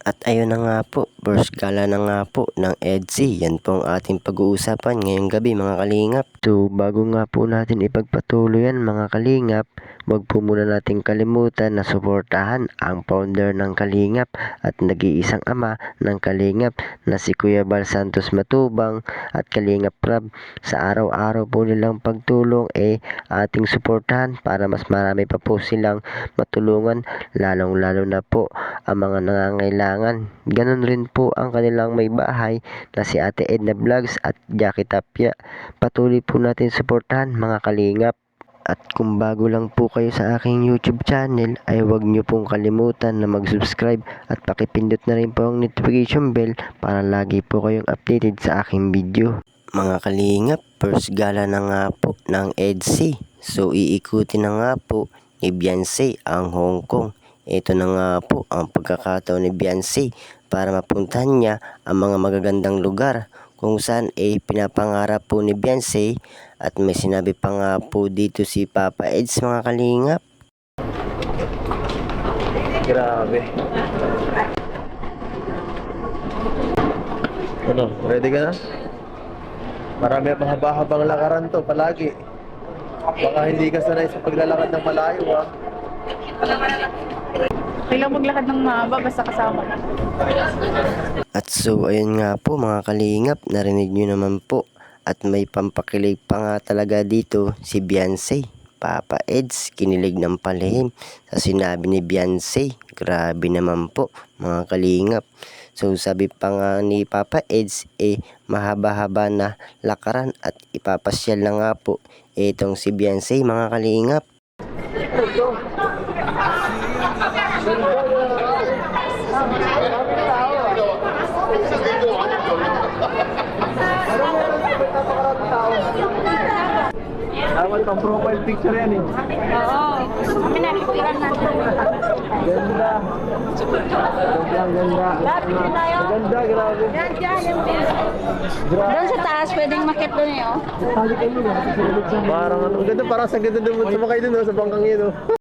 At ayun na nga po, first gala na nga po ng EDSI. Yan po ang ating pag-uusapan ngayong gabi mga kalingap. So bago nga po natin ipagpatuloy yan mga kalingap, wag po muna natin kalimutan na suportahan ang founder ng Kalingap at nag-iisang ama ng Kalingap na si Kuya Bal Santos Matubang at Kalingap Prab. Sa araw-araw po nilang pagtulong ating suportahan para mas marami pa po silang matulungan, lalong-lalo na po ang mga nangangailangan. Ganon rin po ang kanilang may bahay na si Ate Edna Vlogs at Jackie Tapia. Patuloy po natin suportahan mga kalingap. At kung bago lang po kayo sa aking YouTube channel ay huwag niyo pong kalimutan na mag-subscribe at pakipindot na rin po ang notification bell para lagi po kayong updated sa aking video. Mga kalingap, first gala na nga po ng EDSI. So iikutin na nga po ni Beyonce ang Hong Kong. Ito na nga po ang pagkakataon ni Beyonce para mapuntahan niya ang mga magagandang lugar kung saan pinapangarap po ni Beyonce at may sinabi pa nga po dito si Papa Eds mga kalingap. Grabe. Ano, ready ka na? Marami mahaba-habang lakaran to palagi. Baka hindi ka sanay sa paglalakad ng malayo ha. Kailang maglakad ng mahaba basta kasama ka. At so ayun nga po mga kalingap, narinig nyo naman po. At may pampakilig pa nga talaga dito si Beyonce. Papa Eds kinilig ng palihim sa sinabi ni Beyonce. Grabe naman po mga kalingap. So sabi pa nga ni Papa Eds mahaba-haba na lakaran at ipapasyal na nga po itong si Beyonce mga kalingap. Dapat pang profile picture yan eh. Oo. Kami na, picturean natin. Ganda. Sobrang ganda. Ganda, grabe. Doon sa taas, pwedeng makit doon eh, oh. Parang ano, ganda, parang sa ganda doon sa mga kayo doon, sa bangkang yun.